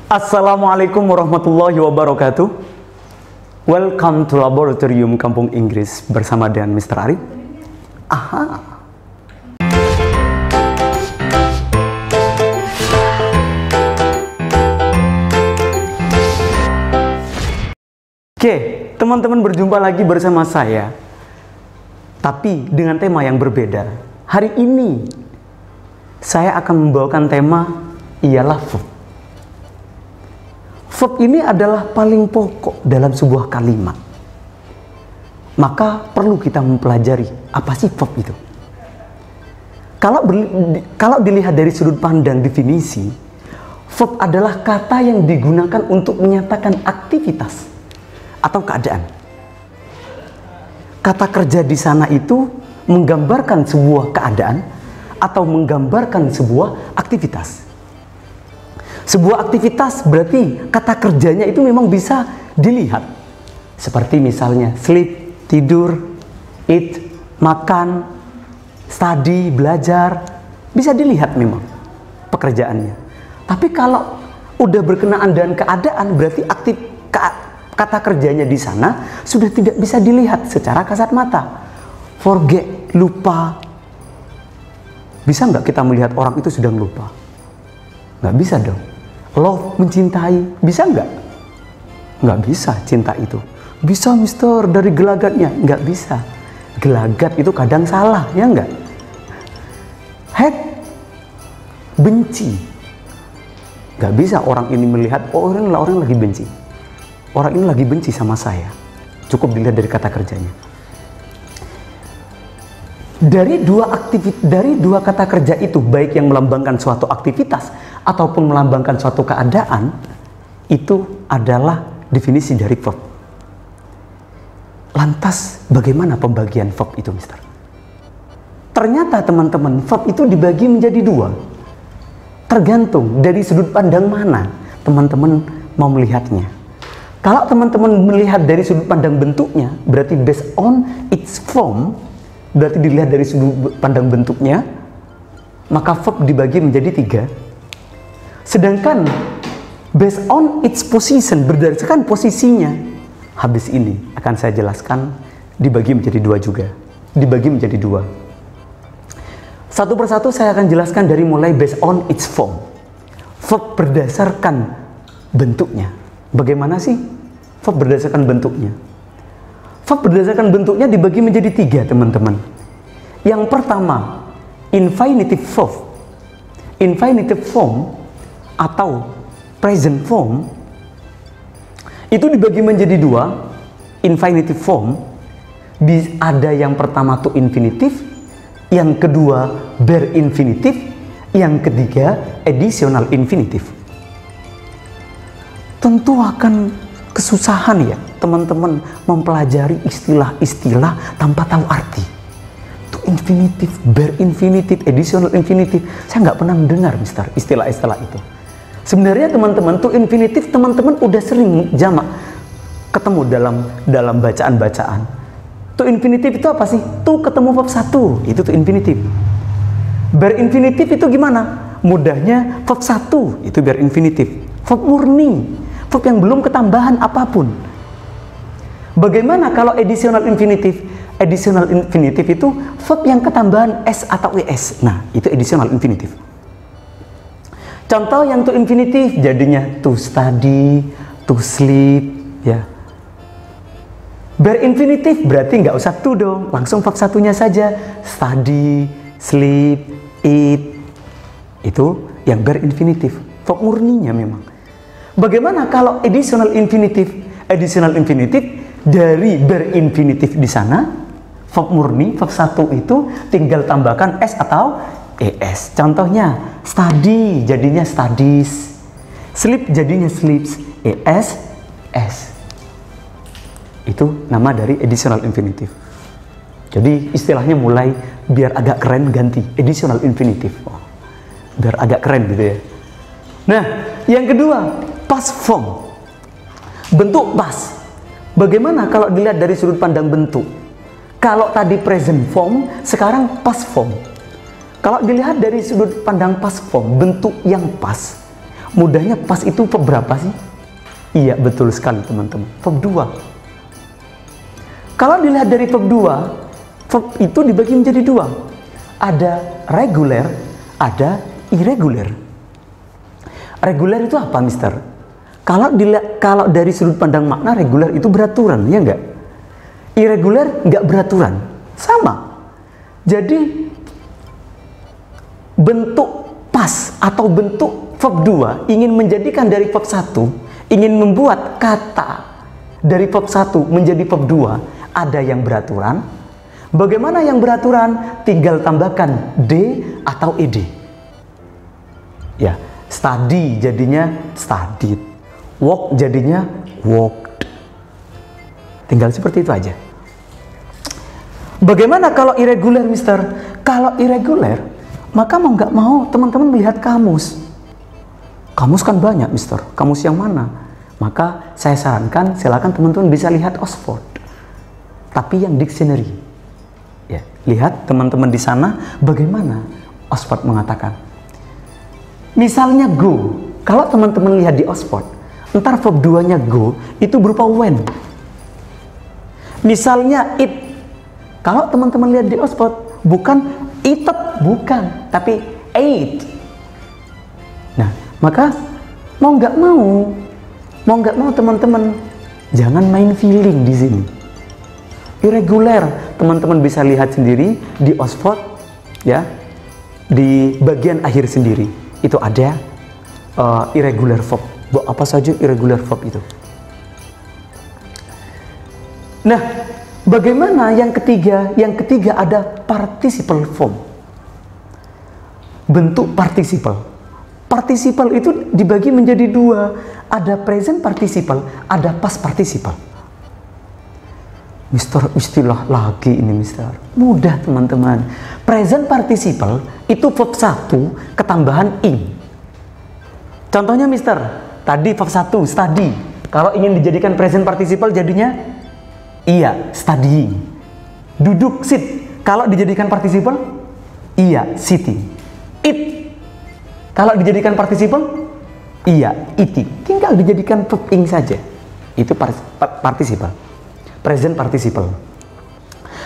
Assalamualaikum warahmatullahi wabarakatuh. Welcome to Laboratorium Kampung Inggris bersama dengan Mr. Arif. Aha. Oke, teman-teman, berjumpa lagi bersama saya, tapi dengan tema yang berbeda. Hari ini saya akan membawakan tema ialah verb. Verb ini adalah paling pokok dalam sebuah kalimat. Maka perlu kita mempelajari apa sih verb itu. Kalau dilihat dari sudut pandang definisi, verb adalah kata yang digunakan untuk menyatakan aktivitas atau keadaan. Kata kerja di sana itu menggambarkan sebuah keadaan atau menggambarkan sebuah aktivitas. Sebuah aktivitas berarti kata kerjanya itu memang bisa dilihat. Seperti misalnya sleep, tidur, eat, makan, study, belajar. Bisa dilihat memang pekerjaannya. Tapi kalau udah berkenaan dengan keadaan, berarti kata kerjanya di sana sudah tidak bisa dilihat secara kasat mata. Forget, lupa. Bisa nggak kita melihat orang itu sedang lupa? Nggak bisa dong. Love, mencintai, bisa nggak? Nggak bisa cinta itu. Bisa mister, dari gelagatnya. Nggak bisa. Gelagat itu kadang salah, ya nggak? Hate, benci. Nggak bisa orang ini melihat, oh ini orang lagi benci. Orang ini lagi benci sama saya. Cukup dilihat dari kata kerjanya. Dari dua kata kerja itu, baik yang melambangkan suatu aktivitas ataupun melambangkan suatu keadaan, itu adalah definisi dari verb. Lantas bagaimana pembagian verb itu, mister? Ternyata teman-teman, verb itu dibagi menjadi dua. Tergantung dari sudut pandang mana teman-teman mau melihatnya. Kalau teman-teman melihat dari sudut pandang bentuknya, berarti based on its form, berarti dilihat dari sudut pandang bentuknya, maka verb dibagi menjadi tiga. Sedangkan based on its position, berdasarkan posisinya, habis ini akan saya jelaskan, dibagi menjadi dua juga. Dibagi menjadi dua. Satu persatu saya akan jelaskan dari mulai based on its form. Verb berdasarkan bentuknya. Bagaimana sih verb berdasarkan bentuknya? Verb berdasarkan bentuknya dibagi menjadi tiga, teman-teman. Yang pertama, infinitive verb. Infinitive form atau present form itu dibagi menjadi dua. Infinitive form, ada yang pertama to infinitive, yang kedua bare infinitive, yang ketiga additional infinitive. Tentu akan kesusahan ya teman-teman mempelajari istilah-istilah tanpa tahu arti. To infinitive, bare infinitive, additional infinitive, saya nggak pernah mendengar, mister, istilah-istilah itu. Sebenarnya teman-teman, to infinitive teman-teman udah sering jamak ketemu dalam bacaan-bacaan. To infinitive itu apa sih? To ketemu verb satu, itu to infinitive. Bare infinitive itu gimana? Mudahnya verb satu, itu bare infinitive. Verb murni, verb yang belum ketambahan apapun. Bagaimana kalau additional infinitive? Additional infinitive itu verb yang ketambahan s atau es. Nah, itu additional infinitive. Contoh yang to infinitive jadinya to study, to sleep, ya. Bare infinitive berarti nggak usah to dong, langsung verb satunya saja. Study, sleep, eat. Itu yang bare infinitive, verb murninya memang. Bagaimana kalau additional infinitive? Additional infinitive dari bare infinitive di sana, verb murni, verb satu itu tinggal tambahkan s atau es. Contohnya, study jadinya studies, sleep jadinya sleeps, es. Itu nama dari additional infinitive. Jadi istilahnya mulai biar agak keren ganti additional infinitive. Biar agak keren gitu ya. Nah, yang kedua, past form. Bentuk past. Bagaimana kalau dilihat dari sudut pandang bentuk? Kalau tadi present form, sekarang past form. Kalau dilihat dari sudut pandang past form, bentuk yang pas, Mudahnya pas itu verb berapa sih? Iya, betul sekali teman-teman, verb 2. Kalau dilihat dari verb 2, verb itu dibagi menjadi 2. Ada reguler, ada irregular. Reguler itu apa, Mister? Kalau dari sudut pandang makna, reguler itu beraturan, ya enggak? Irregular enggak beraturan, sama. Jadi bentuk pas atau bentuk verb 2 ingin menjadikan dari verb 1, ingin membuat kata dari verb 1 menjadi verb 2, ada yang beraturan. Bagaimana yang beraturan? Tinggal tambahkan D atau ED. Ya, study jadinya studied, walk jadinya walked. Tinggal seperti itu aja. Bagaimana kalau irregular, Mister? Kalau irregular, maka mau nggak mau teman-teman melihat kamus. Kamus kan banyak, Mister. Kamus yang mana? Maka saya sarankan silakan teman-teman bisa lihat Oxford. Tapi yang dictionary. Ya, lihat teman-teman di sana bagaimana Oxford mengatakan. Misalnya go. Kalau teman-teman lihat di Oxford, ntar verb 2-nya go itu berupa when. Misalnya it. Kalau teman-teman lihat di Oxford, bukan eated, bukan, tapi ate. Nah, maka mau nggak mau teman-teman jangan main feeling di sini. Irregular, teman-teman bisa lihat sendiri di Oxford, ya, di bagian akhir sendiri itu ada irregular verb. Apa saja irregular verb itu? Nah, bagaimana yang ketiga? Yang ketiga ada participle form. Bentuk participle. Participle itu dibagi menjadi 2. Ada present participle, ada past participle. Mister, istilah lagi ini, Mister. Mudah, teman-teman. Present participle itu verb 1 ketambahan ing. Contohnya, Mister, tadi verb 1 study. Kalau ingin dijadikan present participle jadinya iya, studying. Duduk, sit. Kalau dijadikan participle, iya, sitting. Eat. Kalau dijadikan participle, iya, eating. Tinggal dijadikan verb ing saja. Itu participle. Present participle.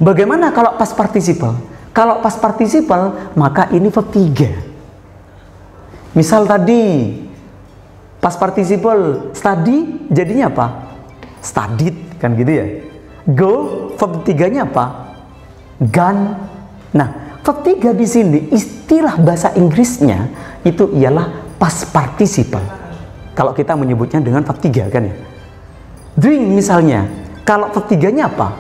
Bagaimana kalau past participle? Kalau past participle, maka ini verb 3. Misal tadi past participle study jadinya apa? Studied, kan gitu ya. Go, verb 3-nya apa? Gone. Nah, verb 3 di sini istilah bahasa Inggrisnya itu ialah past participle. Kalau kita menyebutnya dengan verb 3 kan ya. Drink misalnya, kalau verb 3-nya apa?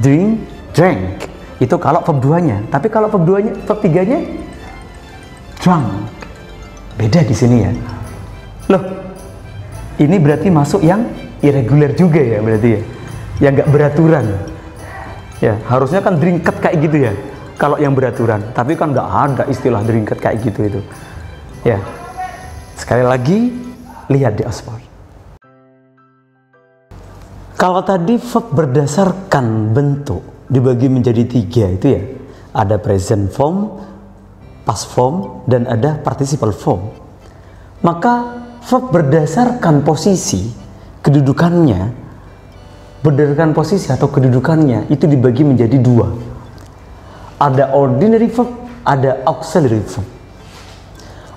Drink, drank. Itu kalau verb 2-nya. Tapi kalau verb 3-nya drunk. Beda di sini ya. Loh, ini berarti masuk yang irregular juga ya berarti ya. Yang nggak beraturan. Ya, harusnya kan drinket kayak gitu ya. Kalau yang beraturan. Tapi kan nggak ada istilah drinket kayak gitu itu. Ya. Sekali lagi, lihat di Oxford. Kalau tadi verb berdasarkan bentuk dibagi menjadi 3 itu ya, ada present form, past form, dan ada participle form. Maka verb berdasarkan posisi, kedudukannya, berdasarkan posisi atau kedudukannya itu dibagi menjadi 2. Ada ordinary verb, ada auxiliary verb.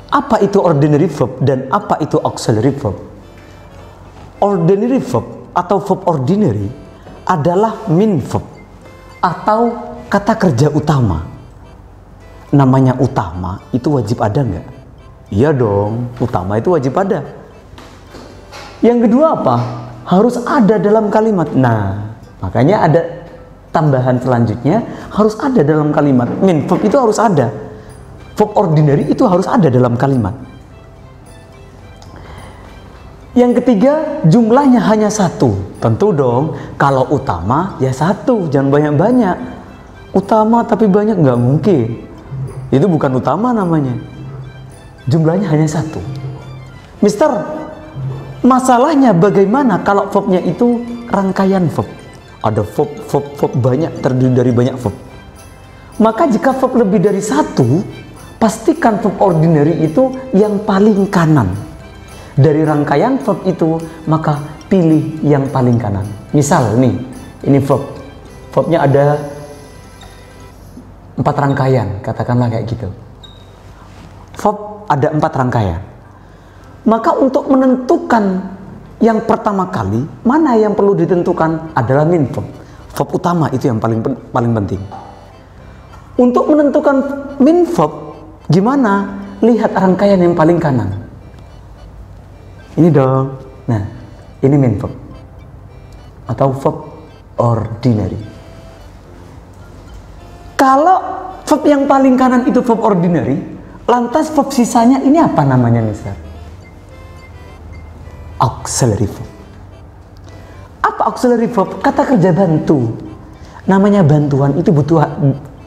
Apa itu ordinary verb dan apa itu auxiliary verb? Ordinary verb atau verb ordinary adalah main verb atau kata kerja utama. Namanya utama itu wajib ada nggak? Iya dong, utama itu wajib ada. Yang kedua apa? Harus ada dalam kalimat. Nah, makanya ada tambahan selanjutnya, harus ada dalam kalimat. Main verb itu harus ada. Verb ordinary itu harus ada dalam kalimat. Yang ketiga, jumlahnya hanya 1. Tentu dong, kalau utama ya 1, jangan banyak-banyak. Utama tapi banyak nggak mungkin. Itu bukan utama namanya. Jumlahnya hanya 1. Mister, masalahnya bagaimana kalau verbnya itu rangkaian verb? Ada verb banyak, terdiri dari banyak verb. Maka jika verb lebih dari 1, pastikan verb ordinary itu yang paling kanan. Dari rangkaian verb itu, maka pilih yang paling kanan. Misal nih, ini verb. Verbnya ada 4 rangkaian, katakanlah kayak gitu. Verb ada 4 rangkaian. Maka untuk menentukan yang pertama kali, mana yang perlu ditentukan adalah min verb. Verb utama itu yang paling penting. Untuk menentukan min verb, gimana? Lihat rangkaian yang paling kanan. Ini dong. Nah, ini min verb atau verb ordinary. Kalau verb yang paling kanan itu verb ordinary, lantas verb sisanya ini apa namanya, Mister? Auxiliary verb. Apa auxiliary verb? Kata kerja bantu. Namanya bantuan itu butuh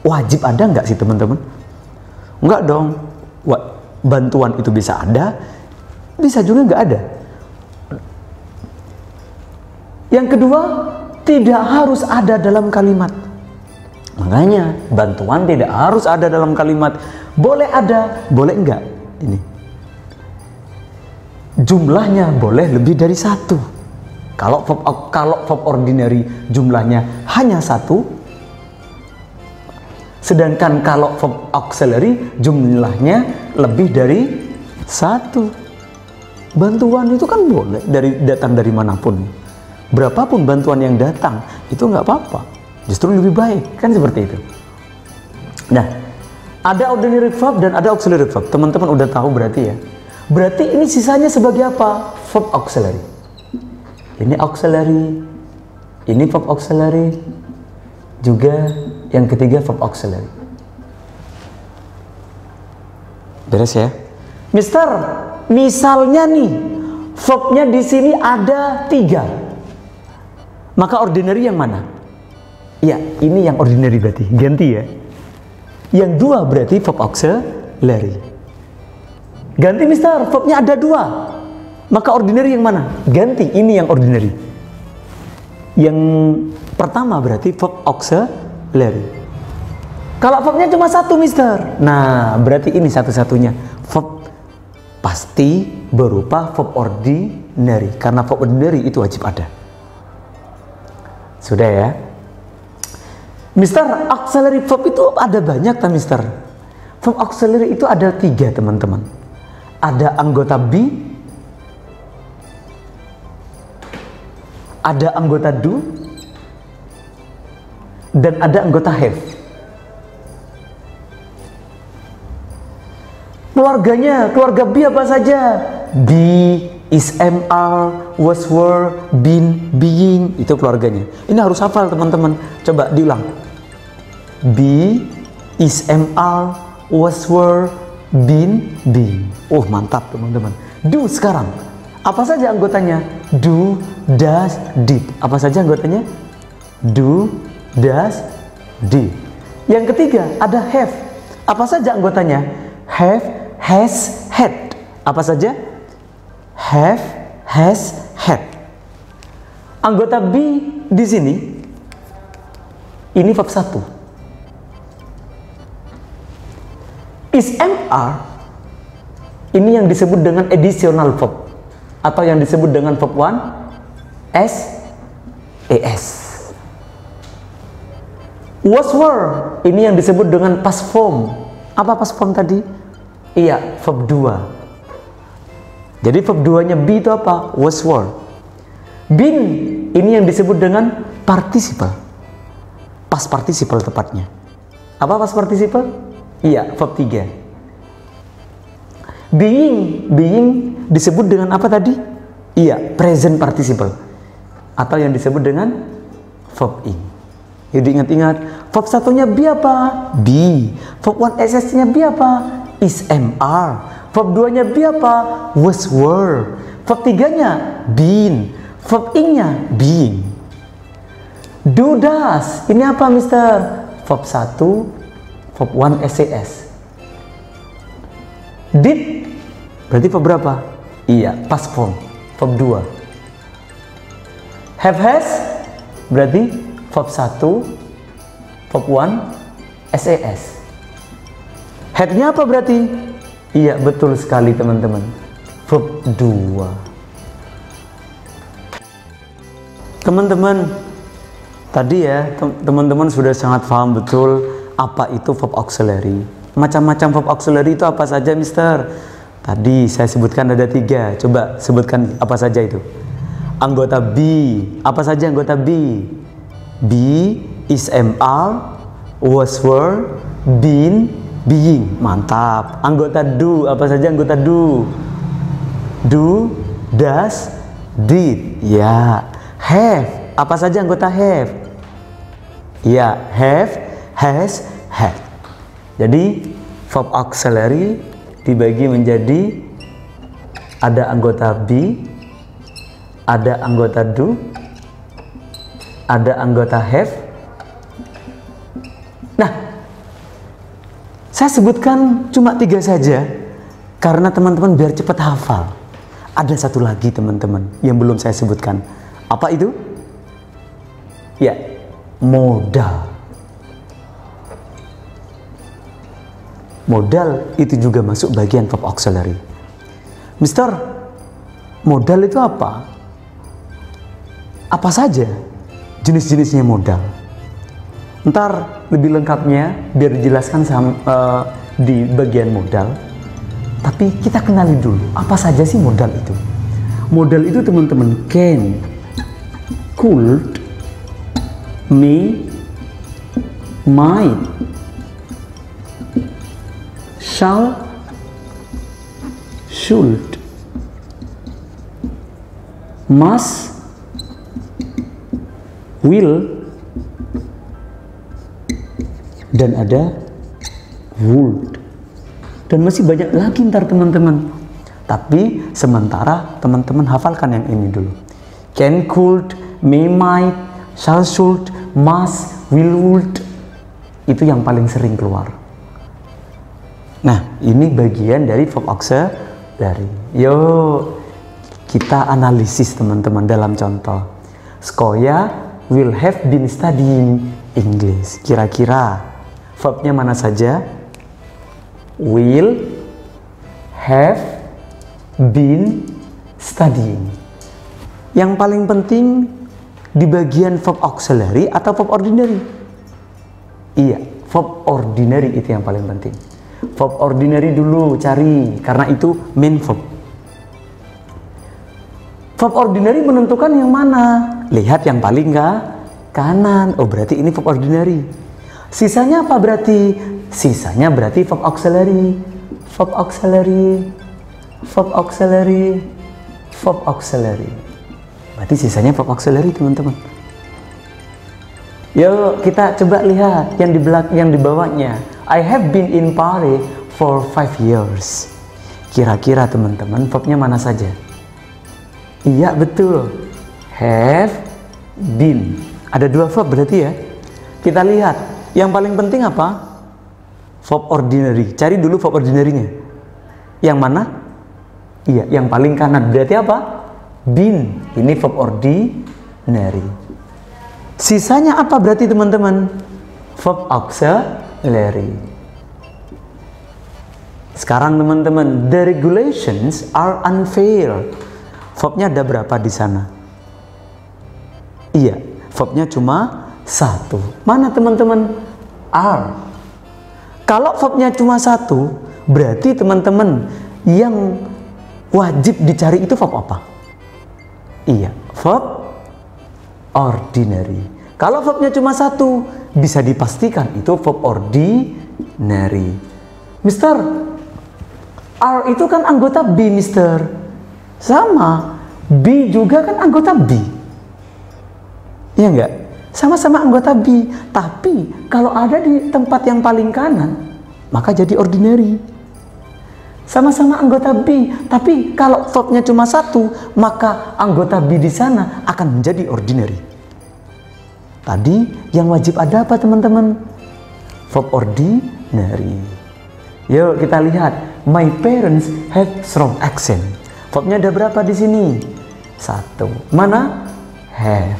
wajib ada nggak sih teman-teman? Nggak dong. Bantuan itu bisa ada, bisa juga nggak ada. Yang kedua, tidak harus ada dalam kalimat. Makanya bantuan tidak harus ada dalam kalimat. Boleh ada, boleh enggak. Ini jumlahnya boleh lebih dari 1. Kalau verb ordinary jumlahnya hanya 1, sedangkan kalau verb auxiliary jumlahnya lebih dari 1. Bantuan itu kan boleh datang dari manapun. Berapapun bantuan yang datang itu nggak apa-apa, justru lebih baik, kan seperti itu. Nah, ada ordinary verb dan ada auxiliary verb. Teman-teman udah tahu berarti ya. Berarti ini sisanya sebagai apa? Verb auxiliary. Ini auxiliary, ini verb auxiliary, juga yang ketiga verb auxiliary. Beres ya? Mister, misalnya nih, verbnya di sini ada 3. Maka ordinary yang mana? Ya, ini yang ordinary berarti. Ganti ya. Yang 2 berarti verb auxiliary. Ganti Mister, verbnya ada 2. Maka ordinary yang mana? Ganti, ini yang ordinary. Yang pertama berarti verb auxiliary. Kalau verbnya cuma 1 Mister, nah berarti ini satu-satunya. Verb pasti berupa verb ordinary, karena verb ordinary itu wajib ada. Sudah ya? Mister, auxiliary verb itu ada banyak tak Mister? Verb auxiliary itu ada 3 teman-teman. Ada anggota be, ada anggota do, dan ada anggota have. Keluarga be apa saja? Be, is, am, was, were, been, being, itu keluarganya. Ini harus hafal teman-teman. Coba diulang. Be, is, am, was, were, been, being. Oh mantap teman-teman. Do sekarang. Apa saja anggotanya? Do, does, did. Apa saja anggotanya? Do, does, did. Yang ketiga ada have. Apa saja anggotanya? Have, has, had. Apa saja? Have, has, had. Anggota be di sini ini verb 1. Is, am, ini yang disebut dengan additional verb atau yang disebut dengan verb 1 as. Was, were, ini yang disebut dengan past form. Apa past form tadi? Iya, verb 2. Jadi verb 2 nya be itu apa? Was, were. Been, ini yang disebut dengan participle. Past participle tepatnya. Apa past participle? Iya, verb 3. Being disebut dengan apa tadi? Iya, present participle atau yang disebut dengan verb ing. Jadi ingat-ingat, verb 1-nya be apa? Be. Verb 1 ss-nya be apa? Is, am, Verb 2-nya be apa? Was, were. Verb 3-nya been. Verb ing-nya being. Do, does, ini apa Mister? Verb 1, verb 1 sas. Did berarti verb berapa? Iya, past form, verb 2. Have, has berarti verb 1, verb 1 sas. Had-nya apa berarti? Iya, betul sekali teman-teman. verb 2. Teman-teman, tadi ya teman-teman sudah sangat paham betul apa itu verb auxiliary. Macam-macam verb auxiliary itu apa saja, Mister? Tadi saya sebutkan ada 3. Coba sebutkan apa saja itu. Anggota be, apa saja anggota be? Be, is, am, are, was, were, been, being. Mantap. Anggota do, apa saja anggota do? Do, does, did. Ya. Have, apa saja anggota have? Ya, have, has, had. Jadi verb auxiliary dibagi menjadi ada anggota be, ada anggota do, ada anggota have. Nah, saya sebutkan cuma 3 saja karena teman-teman biar cepat hafal. Ada satu lagi teman-teman yang belum saya sebutkan. Apa itu? Ya, modal. Modal itu juga masuk bagian verb auxiliary. Mister, modal itu apa? Apa saja jenis-jenisnya modal? Ntar lebih lengkapnya biar dijelaskan di bagian modal. Tapi kita kenali dulu, apa saja sih modal itu? Modal itu teman-teman can, could, may, might, shall, should, must, will, dan ada would. Dan masih banyak lagi ntar teman-teman. Tapi sementara teman-teman hafalkan yang ini dulu. Can, could, may, might, shall, should, must, will, would. Itu yang paling sering keluar. Nah, ini bagian dari verb auxiliary. Yuk, kita analisis teman-teman dalam contoh. Skoya will have been studying English. Kira-kira verbnya mana saja? Will have been studying. Yang paling penting di bagian verb auxiliary atau verb ordinary? Iya, verb ordinary itu yang paling penting. Verb ordinary dulu cari, karena itu main verb. Verb ordinary menentukan yang mana? Lihat yang paling kanan. Oh, berarti ini verb ordinary. Sisanya apa berarti? Sisanya berarti verb auxiliary. Verb auxiliary. Verb auxiliary. Verb auxiliary. Berarti sisanya verb auxiliary, teman-teman. Yuk, kita coba lihat yang di belakang, yang di bawahnya. I have been in Paris for 5 years. Kira-kira teman-teman verbnya mana saja? Iya, betul. Have been. Ada 2 verb berarti ya. Kita lihat. Yang paling penting apa? Verb ordinary. Cari dulu verb ordinary-nya. Yang mana? Iya, yang paling kanan. Berarti apa? Been. Ini verb ordinary. Sisanya apa berarti teman-teman? Verb auxiliary. Sekarang teman-teman, the regulations are unfair. Verbnya ada berapa di sana? Iya, verbnya cuma 1. Mana teman-teman? Are. Kalau verbnya cuma 1, berarti teman-teman yang wajib dicari itu verb apa? Iya, verb ordinary. Kalau verbnya cuma 1, bisa dipastikan itu verb ordinary. Mister, are itu kan anggota be, Mister. Sama, be juga kan anggota be. Iya enggak? Sama-sama anggota be. Tapi kalau ada di tempat yang paling kanan, maka jadi ordinary. Sama-sama anggota be. Tapi kalau verbnya cuma 1, maka anggota be di sana akan menjadi ordinary. Tadi yang wajib ada apa teman-teman? Verb ordinary. Yuk kita lihat. My parents have strong accent. Verbnya ada berapa di sini? 1. Mana? Have.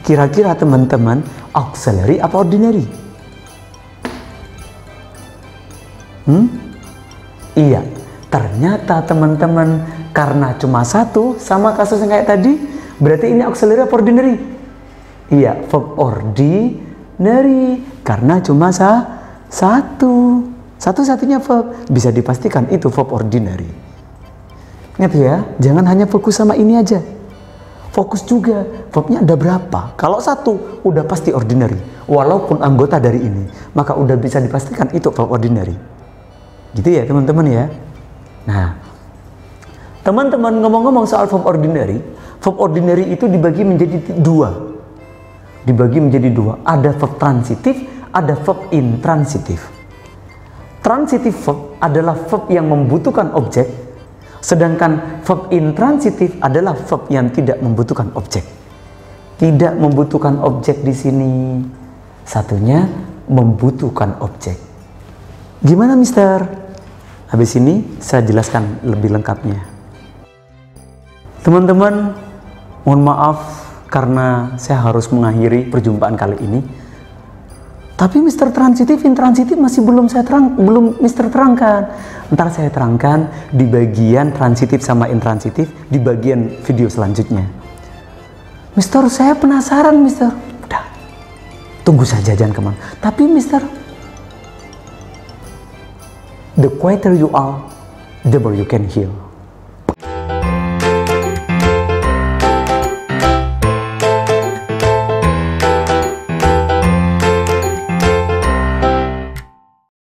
Kira-kira teman-teman auxiliary apa ordinary? Iya. Ternyata teman-teman, karena cuma satu, sama kasus yang kayak tadi, berarti ini auxiliary apa ordinary? Iya, verb ordinary, karena cuma satu-satunya verb, bisa dipastikan itu verb ordinary. Ingat ya, jangan hanya fokus sama ini aja. Fokus juga, verbnya ada berapa. Kalau satu, udah pasti ordinary. Walaupun anggota dari ini, maka udah bisa dipastikan itu verb ordinary. Gitu ya teman-teman ya. Nah, teman-teman ngomong-ngomong soal verb ordinary itu dibagi menjadi dua. Ada verb transitif, ada verb intransitif. Transitif verb adalah verb yang membutuhkan objek, sedangkan verb intransitif adalah verb yang tidak membutuhkan objek. Tidak membutuhkan objek di sini. Satunya membutuhkan objek. Gimana, Mister? Habis ini saya jelaskan lebih lengkapnya. Teman-teman, mohon maaf karena saya harus mengakhiri perjumpaan kali ini. Tapi Mister transitif, intransitif masih belum Mister terangkan. Ntar saya terangkan di bagian transitif sama intransitif di bagian video selanjutnya. Mister, saya penasaran, Mister. Udah, tunggu saja, jangan kemana. Tapi Mister, the quieter you are, the more you can heal.